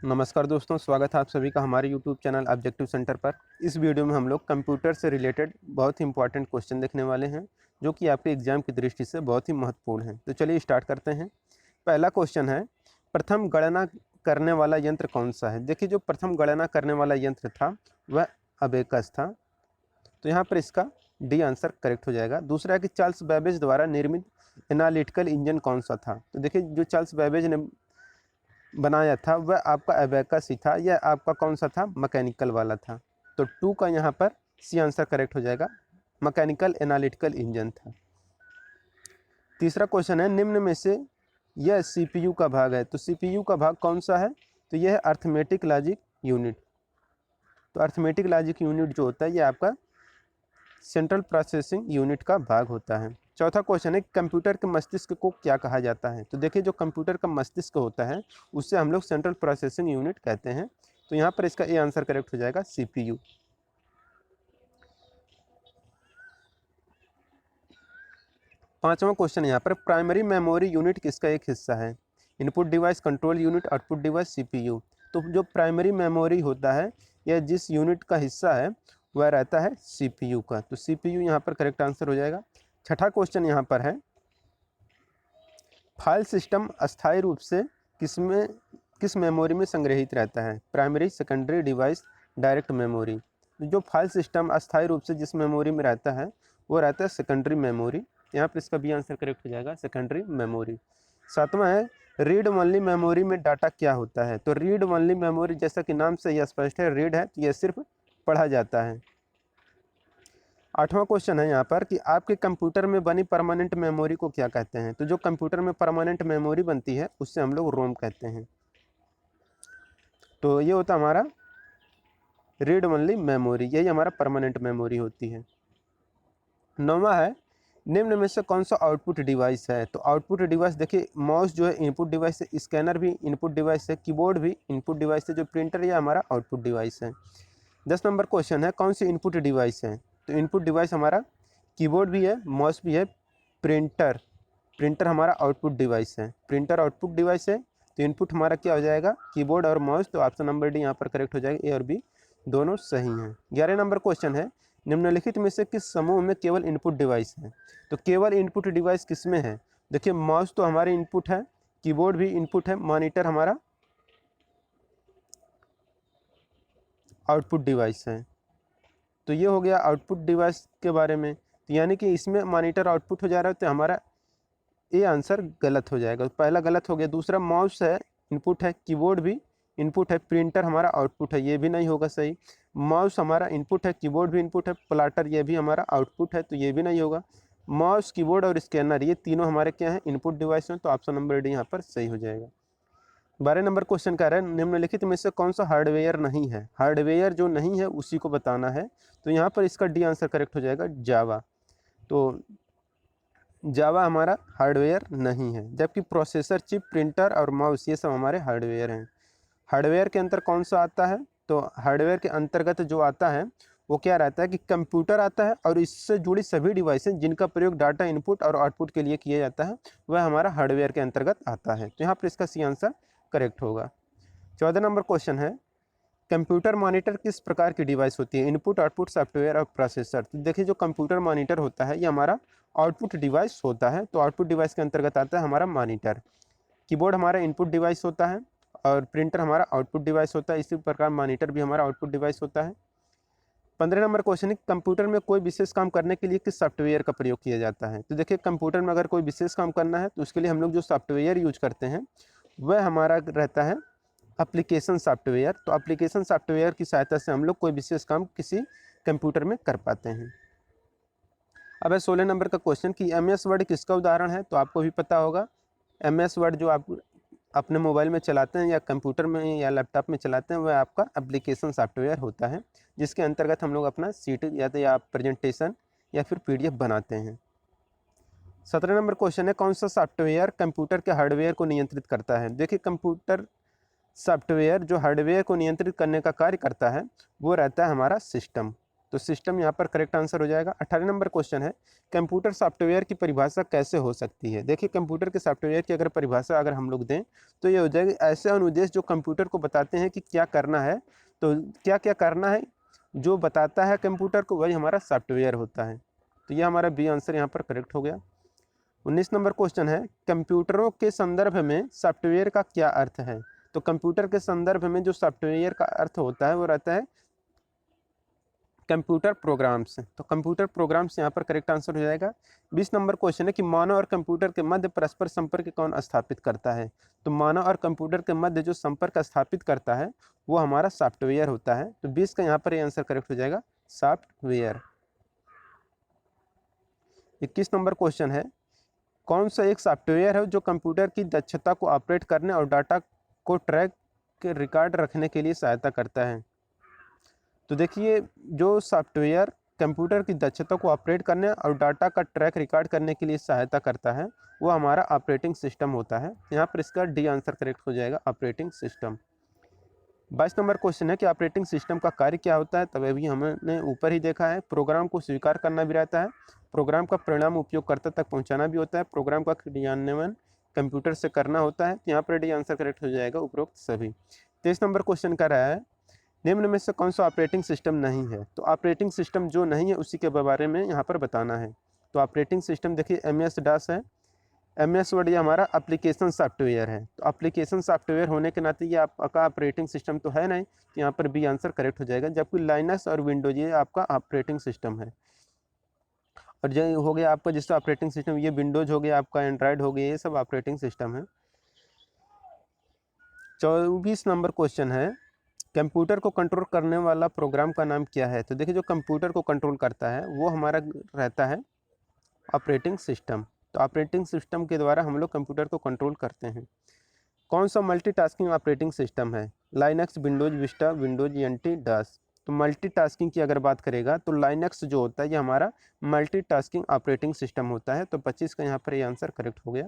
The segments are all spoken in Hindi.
नमस्कार दोस्तों, स्वागत है आप सभी का हमारे YouTube चैनल ऑब्जेक्टिव सेंटर पर। इस वीडियो में हम लोग कंप्यूटर से रिलेटेड बहुत ही इंपॉर्टेंट क्वेश्चन देखने वाले हैं, जो कि आपके एग्जाम की दृष्टि से बहुत ही महत्वपूर्ण है। तो चलिए स्टार्ट करते हैं। पहला क्वेश्चन है, प्रथम गणना करने वाला यंत्र कौन सा है। देखिए, जो प्रथम गणना करने वाला यंत्र था वह अबेकस था। तो यहाँ पर इसका डी आंसर करेक्ट हो जाएगा। दूसरा है कि चार्ल्स बेबेज द्वारा निर्मित एनालिटिकल इंजन कौन सा था। तो देखिए, जो चार्ल्स बेबेज ने बनाया था वह आपका अबेकस ही था। यह आपका कौन सा था, मैकेनिकल वाला था। तो 2 का यहाँ पर सी आंसर करेक्ट हो जाएगा, मैकेनिकल एनालिटिकल इंजन था। तीसरा क्वेश्चन है, निम्न में से यह सीपीयू का भाग है। तो सीपीयू का भाग कौन सा है, तो यह है अर्थमेटिक लॉजिक यूनिट। तो अर्थमेटिक लॉजिक यूनिट जो होता है यह आपका सेंट्रल प्रोसेसिंग यूनिट का भाग होता है। चौथा क्वेश्चन है, कंप्यूटर के मस्तिष्क को क्या कहा जाता है। तो देखिए, जो कंप्यूटर का मस्तिष्क होता है उससे हम लोग सेंट्रल प्रोसेसिंग यूनिट कहते हैं। तो यहाँ पर इसका ए आंसर करेक्ट हो जाएगा, सीपीयू। पांचवा क्वेश्चन यहाँ पर, प्राइमरी मेमोरी यूनिट किसका एक हिस्सा है। Input device, control unit, output device, CPU. तो जो प्राइमरी मेमोरी होता है या जिस यूनिट का हिस्सा है वह रहता है सीपीयू का। तो सीपीयू यहाँ पर करेक्ट आंसर हो जाएगा। छठा क्वेश्चन यहाँ पर है, फाइल सिस्टम अस्थायी रूप से किस मेमोरी में संग्रहित रहता है। Primary, secondary, device, direct memory. जो फाइल सिस्टम अस्थायी रूप से जिस मेमोरी में रहता है वो रहता है सेकेंडरी मेमोरी। यहाँ पर इसका बी आंसर करेक्ट हो जाएगा, सेकेंडरी मेमोरी। सातवां है, रीड ओनली मेमोरी में डाटा क्या होता है। तो रीड ओनली मेमोरी जैसा कि नाम से यह स्पष्ट है, रीड है तो यह सिर्फ पढ़ा जाता है। आठवां क्वेश्चन है यहाँ पर कि आपके कंप्यूटर में बनी परमानेंट मेमोरी को क्या कहते हैं। तो जो कंप्यूटर में परमानेंट मेमोरी बनती है उससे हम लोग रोम कहते हैं। तो ये होता हमारा रीड ओनली मेमोरी, यही हमारा परमानेंट मेमोरी होती है। नौवां है, निम्न में से कौन सा आउटपुट डिवाइस है। तो आउटपुट डिवाइस देखिए, माउस जो है इनपुट डिवाइस है, स्कैनर भी इनपुट डिवाइस है, कीबोर्ड भी इनपुट डिवाइस है, जो प्रिंटर यह हमारा आउटपुट डिवाइस है। 10 नंबर क्वेश्चन है, कौन सी इनपुट डिवाइस है। तो इनपुट डिवाइस हमारा कीबोर्ड भी है, माउस भी है, प्रिंटर प्रिंटर हमारा आउटपुट डिवाइस है। प्रिंटर आउटपुट डिवाइस है तो इनपुट हमारा क्या हो जाएगा, कीबोर्ड और माउस। तो ऑप्शन नंबर डी यहाँ पर करेक्ट हो जाएगा, ए और बी दोनों सही हैं। 11 नंबर क्वेश्चन है, निम्नलिखित में से किस समूह में केवल इनपुट डिवाइस है। तो केवल इनपुट डिवाइस किस में है। देखिए, माउस तो हमारे इनपुट है, कीबोर्ड भी इनपुट है, मॉनिटर हमारा आउटपुट डिवाइस है। तो ये हो गया आउटपुट डिवाइस के बारे में। तो यानी कि इसमें मॉनिटर आउटपुट हो जा रहा है, तो हमारा ये आंसर गलत हो जाएगा, पहला गलत हो गया। दूसरा, माउस है इनपुट है, कीबोर्ड भी इनपुट है, प्रिंटर हमारा आउटपुट है, ये भी नहीं होगा सही। माउस हमारा इनपुट है, कीबोर्ड भी इनपुट है, प्लाटर ये भी हमारा आउटपुट है, तो ये भी नहीं होगा। माउस, कीबोर्ड और स्कैनर ये तीनों हमारे क्या हैं, इनपुट डिवाइस हैं। तो ऑप्शन नंबर डी यहाँ पर सही हो जाएगा। 12 नंबर क्वेश्चन कह रहा है, निम्नलिखित में से कौन सा हार्डवेयर नहीं है। हार्डवेयर जो नहीं है उसी को बताना है। तो यहाँ पर इसका डी आंसर करेक्ट हो जाएगा, जावा। तो जावा हमारा हार्डवेयर नहीं है, जबकि प्रोसेसर, चिप, प्रिंटर और माउस ये सब हमारे हार्डवेयर हैं। हार्डवेयर के अंतर कौन सा आता है, तो हार्डवेयर के अंतर्गत जो आता है वो क्या रहता है कि कंप्यूटर आता है और इससे जुड़ी सभी डिवाइसें जिनका प्रयोग डाटा इनपुट और आउटपुट के लिए किया जाता है वह हमारा हार्डवेयर के अंतर्गत आता है। तो यहाँ पर इसका सी आंसर करेक्ट होगा। 14 नंबर क्वेश्चन है, कंप्यूटर मॉनिटर किस प्रकार की डिवाइस होती है। इनपुट, आउटपुट, सॉफ्टवेयर और प्रोसेसर। तो देखिए, जो कंप्यूटर मॉनिटर होता है ये हमारा आउटपुट डिवाइस होता है। तो आउटपुट डिवाइस के अंतर्गत आता है हमारा मॉनिटर। कीबोर्ड हमारा इनपुट डिवाइस होता है और प्रिंटर हमारा आउटपुट डिवाइस होता है। इसी प्रकार मॉनिटर भी हमारा आउटपुट डिवाइस होता है। 15 नंबर क्वेश्चन है, कंप्यूटर में कोई विशेष काम करने के लिए किस सॉफ्टवेयर का प्रयोग किया जाता है। तो देखिए, कंप्यूटर में अगर कोई विशेष काम करना है तो उसके लिए हम लोग जो सॉफ्टवेयर यूज करते हैं वह हमारा रहता है एप्लीकेशन सॉफ्टवेयर। तो एप्लीकेशन सॉफ्टवेयर की सहायता से हम लोग कोई विशेष काम किसी कंप्यूटर में कर पाते हैं। अब है 16 नंबर का क्वेश्चन कि एम एस वर्ड किसका उदाहरण है। तो आपको भी पता होगा, एम एस वर्ड जो आप अपने मोबाइल में चलाते हैं या कंप्यूटर में या लैपटॉप में चलाते हैं वह आपका एप्लीकेशन सॉफ्टवेयर होता है, जिसके अंतर्गत हम लोग अपना सीट या प्रेजेंटेशन या फिर पीडीएफ बनाते हैं। 17 नंबर क्वेश्चन है, कौन सा सॉफ्टवेयर कंप्यूटर के हार्डवेयर को नियंत्रित करता है। देखिए, कंप्यूटर सॉफ्टवेयर जो हार्डवेयर को नियंत्रित करने का कार्य करता है वो रहता है हमारा सिस्टम। तो सिस्टम यहाँ पर करेक्ट आंसर हो जाएगा। 18 नंबर क्वेश्चन है, कंप्यूटर सॉफ्टवेयर की परिभाषा कैसे हो सकती है। देखिए कंप्यूटर के सॉफ्टवेयर की अगर परिभाषा अगर हम लोग दें तो ये हो जाएगी ऐसे अनुदेश जो कंप्यूटर को बताते हैं कि क्या करना है। तो क्या क्या करना है जो बताता है कंप्यूटर को, वही हमारा सॉफ्टवेयर होता है। तो ये हमारा बी आंसर यहाँ पर करेक्ट हो गया। 19 नंबर क्वेश्चन है, कंप्यूटरों के संदर्भ में सॉफ्टवेयर का क्या अर्थ है। तो कंप्यूटर के संदर्भ में जो सॉफ्टवेयर का अर्थ होता है वो रहता है कंप्यूटर प्रोग्राम्स। तो कंप्यूटर प्रोग्राम्स यहाँ पर करेक्ट आंसर हो जाएगा। 20 नंबर क्वेश्चन है कि मानव और कंप्यूटर के मध्य परस्पर संपर्क कौन स्थापित करता है। तो मानव और कंप्यूटर के मध्य जो संपर्क स्थापित करता है वो हमारा सॉफ्टवेयर होता है। तो 20 का यहाँ पर ये आंसर करेक्ट हो जाएगा, सॉफ्टवेयर। 21 नंबर क्वेश्चन है, कौन सा एक सॉफ्टवेयर है जो कंप्यूटर की दक्षता को ऑपरेट करने और डाटा को ट्रैक के रिकॉर्ड रखने के लिए सहायता करता है। तो देखिए जो सॉफ्टवेयर कंप्यूटर की दक्षता को ऑपरेट करने और डाटा का ट्रैक रिकॉर्ड करने के लिए सहायता करता है वो हमारा ऑपरेटिंग सिस्टम होता है। यहाँ पर इसका डी आंसर करेक्ट हो जाएगा, ऑपरेटिंग सिस्टम। 22 नंबर क्वेश्चन है कि ऑपरेटिंग सिस्टम का कार्य क्या होता है। तब अभी हमने ऊपर ही देखा है, प्रोग्राम को स्वीकार करना भी रहता है, प्रोग्राम का परिणाम उपयोगकर्ता तक पहुंचाना भी होता है, प्रोग्राम का क्रियान्वयन कंप्यूटर से करना होता है। यहाँ पर डी आंसर करेक्ट हो जाएगा उपरोक्त सभी। 23 नंबर क्वेश्चन कर रहा है, निम्न में से कौन सा ऑपरेटिंग सिस्टम नहीं है। तो ऑपरेटिंग सिस्टम जो नहीं है उसी के बारे में यहाँ पर बताना है। तो ऑपरेटिंग सिस्टम देखिए MS DOS है, MS वर्ड ये हमारा एप्लीकेशन सॉफ्टवेयर है। तो एप्लीकेशन सॉफ्टवेयर होने के नाते ये आपका ऑपरेटिंग सिस्टम तो है नहीं, तो यहाँ पर बी आंसर करेक्ट हो जाएगा। जबकि लाइनक्स और विंडोज ये आपका ऑपरेटिंग सिस्टम है। और जो हो गया आपका जिसका ऑपरेटिंग सिस्टम, ये विंडोज हो गया, आपका एंड्रॉयड हो गया, ये सब ऑपरेटिंग सिस्टम है। 24 नंबर क्वेश्चन है, कंप्यूटर को कंट्रोल करने वाला प्रोग्राम का नाम क्या है। तो देखिए जो कंप्यूटर को कंट्रोल करता है वो हमारा रहता है ऑपरेटिंग सिस्टम। तो ऑपरेटिंग सिस्टम के द्वारा हम लोग कंप्यूटर को कंट्रोल करते हैं। कौन सा मल्टीटास्किंग ऑपरेटिंग सिस्टम है। Linux, Windows Vista, Windows NT, DOS। तो मल्टीटास्किंग की अगर बात करेगा तो लाइनक्स जो होता है ये हमारा मल्टीटास्किंग ऑपरेटिंग सिस्टम होता है। तो 25 का यहाँ पर ये आंसर करेक्ट हो गया।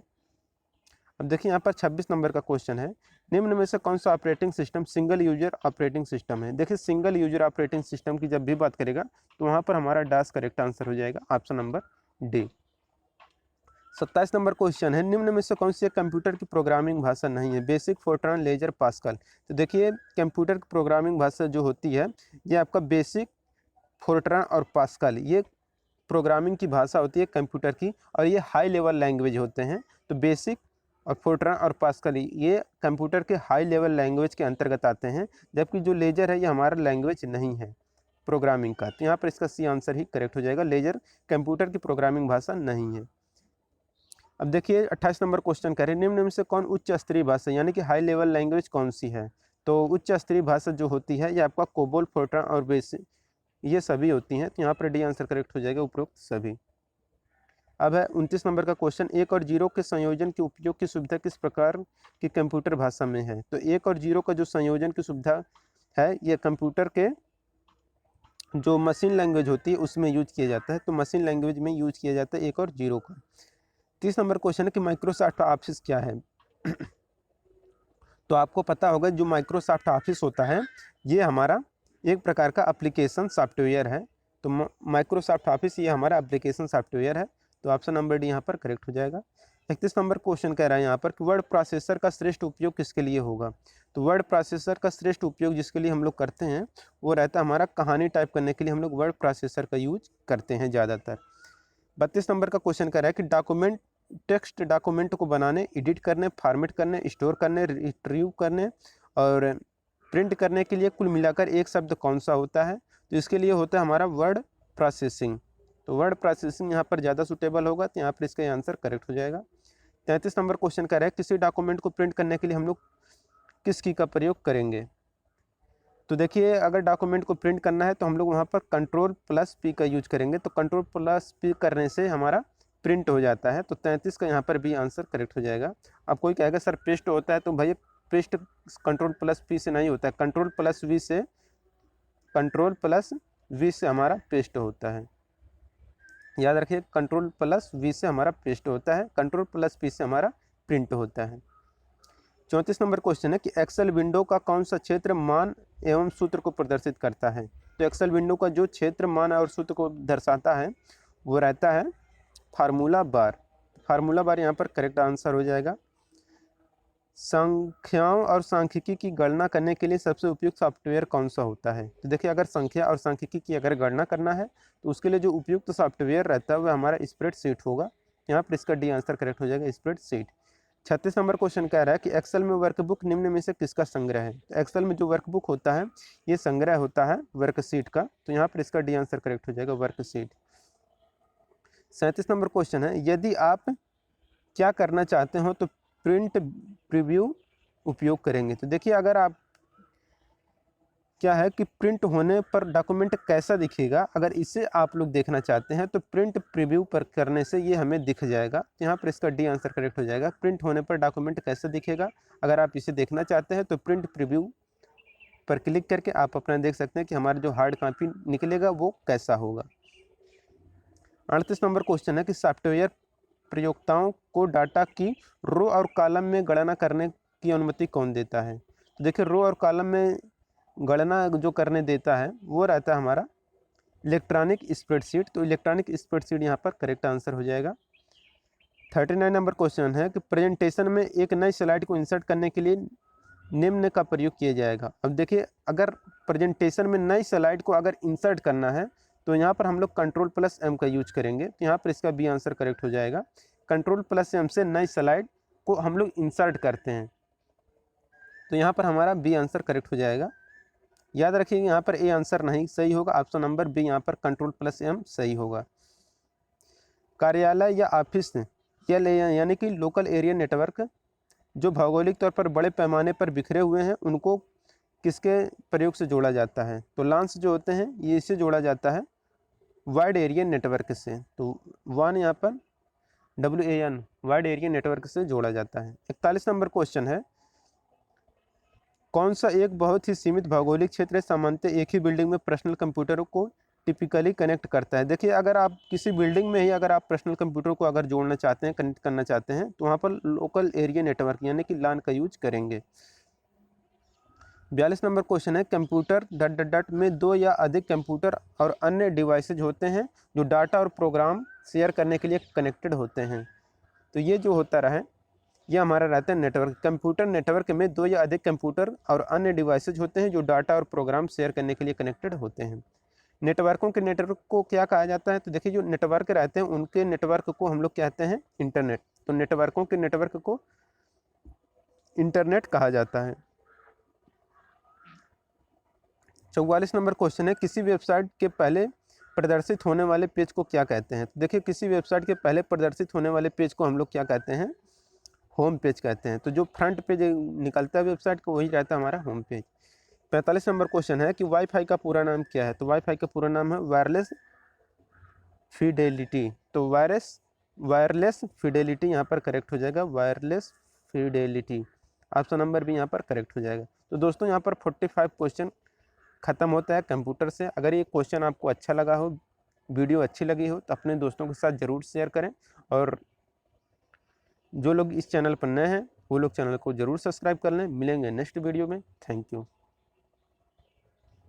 अब देखिए यहाँ पर 26 नंबर का क्वेश्चन है, निम्न में से कौन सा operating system single user operating system है। देखिए सिंगल यूजर ऑपरेटिंग सिस्टम की जब भी बात करेगा तो वहाँ पर हमारा DOS करेक्ट आंसर हो जाएगा, option number D. 27 number question है, निम्न में से कौन सी कंप्यूटर की प्रोग्रामिंग भाषा नहीं है। बेसिक, फोर्ट्रान, लेजर, पास्कल। तो देखिए कंप्यूटर की प्रोग्रामिंग भाषा जो होती है ये आपका बेसिक, फोर्ट्रान और पास्कल ये प्रोग्रामिंग की भाषा होती है कंप्यूटर की, और ये हाई लेवल लैंग्वेज होते हैं। तो बेसिक और फोर्ट्रान और पास्कल ये कंप्यूटर के हाई लेवल लैंग्वेज के अंतर्गत आते हैं। जबकि जो लेजर है ये हमारा लैंग्वेज नहीं है प्रोग्रामिंग का। तो यहाँ पर इसका सी आंसर ही करेक्ट हो जाएगा, लेजर कंप्यूटर की प्रोग्रामिंग भाषा नहीं है। अब देखिए 28 नंबर क्वेश्चन करें, निम्न में से कौन उच्च स्तरीय भाषा यानी कि हाई लेवल लैंग्वेज कौन सी है। तो उच्च स्तरीय भाषा जो होती है ये आपका कोबोल, फोर्ट्रान और बेसिक ये सभी होती हैं। तो यहाँ पर डी आंसर करेक्ट हो जाएगा, उपरोक्त सभी। अब है 29 नंबर का क्वेश्चन, 1 और 0 के संयोजन के उपयोग की सुविधा किस प्रकार की कंप्यूटर भाषा में है। तो 1 और 0 का जो संयोजन की सुविधा है ये कंप्यूटर के जो मशीन लैंग्वेज होती है उसमें यूज किया जाता है। तो मशीन लैंग्वेज में यूज किया जाता है 1 और 0 का। 30 नंबर क्वेश्चन है कि माइक्रोसॉफ्ट ऑफिस क्या है। तो आपको पता होगा जो माइक्रोसॉफ्ट ऑफिस होता है ये हमारा एक प्रकार का एप्लीकेशन सॉफ्टवेयर है। तो माइक्रोसॉफ्ट ऑफिस ये हमारा एप्लीकेशन सॉफ्टवेयर है। तो ऑप्शन नंबर डी यहाँ पर करेक्ट हो जाएगा। 31 नंबर क्वेश्चन कह रहा है यहाँ पर कि वर्ड प्रोसेसर का श्रेष्ठ उपयोग किसके लिए होगा। तो वर्ड प्रोसेसर का श्रेष्ठ उपयोग जिसके लिए हम लोग करते हैं वो रहता है हमारा कहानी टाइप करने के लिए हम लोग वर्ड प्रोसेसर का यूज करते हैं ज़्यादातर। 32 नंबर का क्वेश्चन कह रहा है कि टेक्स्ट डॉक्यूमेंट को बनाने, एडिट करने, फॉर्मेट करने, स्टोर करने, रिट्रीव करने और प्रिंट करने के लिए कुल मिलाकर एक शब्द कौन सा होता है। तो इसके लिए होता है हमारा वर्ड प्रोसेसिंग। तो वर्ड प्रोसेसिंग यहाँ पर ज़्यादा सूटेबल होगा, तो यहाँ पर इसका आंसर करेक्ट हो जाएगा। 33 नंबर क्वेश्चन कह रहा है किसी डॉक्यूमेंट को प्रिंट करने के लिए हम लोग किस की का प्रयोग करेंगे। तो देखिए अगर डॉक्यूमेंट को प्रिंट करना है तो हम लोग वहाँ पर Ctrl+P का यूज करेंगे। तो Ctrl+P करने से हमारा प्रिंट हो जाता है। तो 33 का यहाँ पर भी आंसर करेक्ट हो जाएगा। अब कोई कहेगा सर पेस्ट होता है, तो भैया पेस्ट Ctrl+P से नहीं होता है, Ctrl+V से हमारा पेस्ट होता है। याद रखिए Ctrl+V से हमारा पेस्ट होता है, Ctrl+P से हमारा प्रिंट होता है। 34 नंबर क्वेश्चन है कि एक्सेल विंडो का कौन सा क्षेत्र मान एवं सूत्र को प्रदर्शित करता है। तो एक्सेल विंडो का जो क्षेत्र, मान और सूत्र को दर्शाता है वो रहता है फार्मूला बार। फार्मूला बार यहाँ पर करेक्ट आंसर हो जाएगा। संख्याओं और सांख्यिकी की गणना करने के लिए सबसे उपयुक्त सॉफ्टवेयर कौन सा होता है? तो देखिए, अगर संख्या और सांख्यिकी की अगर गणना करना है तो उसके लिए जो उपयुक्त सॉफ्टवेयर रहता है वह हमारा स्प्रेडशीट होगा। यहाँ पर इसका डी आंसर करेक्ट हो जाएगा, स्प्रेडशीट। 36 नंबर क्वेश्चन कह रहा है कि एक्सेल में वर्कबुक निम्न में से किसका संग्रह है? तो एक्सेल में जो वर्कबुक होता है ये संग्रह होता है वर्कशीट का, तो यहाँ पर इसका डी आंसर करेक्ट हो जाएगा, वर्कशीट। 37 नंबर क्वेश्चन है, यदि आप क्या करना चाहते हो तो प्रिंट प्रीव्यू उपयोग करेंगे। तो देखिए, अगर आप क्या है कि प्रिंट होने पर डॉक्यूमेंट कैसा दिखेगा, अगर इसे आप लोग देखना चाहते हैं तो प्रिंट प्रीव्यू पर करने से ये हमें दिख जाएगा। तो यहाँ पर इसका डी आंसर करेक्ट हो जाएगा, प्रिंट होने पर डॉक्यूमेंट कैसा दिखेगा। अगर आप इसे देखना चाहते हैं तो प्रिंट प्रीव्यू पर क्लिक करके आप अपना देख सकते हैं कि हमारा जो हार्ड कॉपी निकलेगा वो कैसा होगा। 38 नंबर क्वेश्चन है कि सॉफ्टवेयर प्रयोक्ताओं को डाटा की रो और कॉलम में गणना करने की अनुमति कौन देता है? तो देखिए, रो और कॉलम में गणना जो करने देता है वो रहता है हमारा इलेक्ट्रॉनिक स्प्रेडशीट। तो इलेक्ट्रॉनिक स्प्रेडशीट यहाँ पर करेक्ट आंसर हो जाएगा। 39 नंबर क्वेश्चन है कि प्रेजेंटेशन में एक नई स्लाइड को इंसर्ट करने के लिए निम्न का प्रयोग किया जाएगा। अब देखिए, अगर प्रेजेंटेशन में नई स्लाइड को अगर इंसर्ट करना है तो यहाँ पर हम लोग Ctrl+M का यूज करेंगे। तो यहाँ पर इसका बी आंसर करेक्ट हो जाएगा। Ctrl+M से नई स्लाइड को हम लोग इंसर्ट करते हैं, तो यहाँ पर हमारा बी आंसर करेक्ट हो जाएगा। याद रखिए, यहाँ पर ए आंसर नहीं सही होगा, ऑप्शन नंबर बी यहाँ पर Ctrl+M सही होगा। कार्यालय या ऑफिस यानी कि लोकल एरिया नेटवर्क जो भौगोलिक तौर पर बड़े पैमाने पर बिखरे हुए हैं उनको किसके प्रयोग से जोड़ा जाता है? तो लांस जो होते हैं ये इससे जोड़ा जाता है वाइड एरिया नेटवर्क से। तो वन यहाँ पर WAN वाइड एरिया नेटवर्क से जोड़ा जाता है। 41 नंबर क्वेश्चन है, कौन सा एक बहुत ही सीमित भौगोलिक क्षेत्र सामान्यतः एक ही बिल्डिंग में पर्सनल कंप्यूटरों को टिपिकली कनेक्ट करता है? देखिए, अगर आप किसी बिल्डिंग में ही अगर आप पर्सनल कंप्यूटर को अगर जोड़ना चाहते हैं, कनेक्ट करना चाहते हैं, तो वहाँ पर लोकल एरिया नेटवर्क यानी कि LAN का यूज करेंगे। 42 नंबर क्वेश्चन है, कंप्यूटर ... में दो या अधिक कंप्यूटर और अन्य डिवाइसेज होते हैं जो डाटा और प्रोग्राम शेयर करने के लिए कनेक्टेड होते हैं। तो ये जो होता रहा है ये हमारा रहता है नेटवर्क। कंप्यूटर नेटवर्क में दो या अधिक कंप्यूटर और अन्य डिवाइसेज होते हैं जो डाटा और प्रोग्राम शेयर करने के लिए कनेक्टेड होते हैं। नेटवर्कों के नेटवर्क को क्या कहा जाता है? तो देखिए, जो नेटवर्क रहते हैं उनके नेटवर्क को हम लोग कहते हैं इंटरनेट। तो नेटवर्कों के नेटवर्क को इंटरनेट कहा जाता है। 44 नंबर क्वेश्चन है, किसी वेबसाइट के पहले प्रदर्शित होने वाले पेज को क्या कहते हैं? तो देखिए, किसी वेबसाइट के पहले प्रदर्शित होने वाले पेज को हम लोग क्या कहते हैं? होम पेज कहते हैं। तो जो फ्रंट पेज निकलता है वेबसाइट का वही रहता है हमारा होम पेज। 45 नंबर क्वेश्चन है कि वाईफाई का पूरा नाम क्या है? तो वाईफाई का पूरा नाम है वायरलेस फिडेलिटी। तो वायरलेस फिडेलिटी यहाँ पर करेक्ट हो जाएगा, वायरलेस फिडेलिटी। ऑप्शन नंबर भी यहाँ पर करेक्ट हो जाएगा। तो दोस्तों, यहाँ पर 45 क्वेश्चन ख़त्म होता है कंप्यूटर से। अगर ये क्वेश्चन आपको अच्छा लगा हो, वीडियो अच्छी लगी हो, तो अपने दोस्तों के साथ ज़रूर शेयर करें। और जो लोग इस चैनल पर नए हैं वो लोग चैनल को ज़रूर सब्सक्राइब कर लें। मिलेंगे नेक्स्ट वीडियो में। Thank you.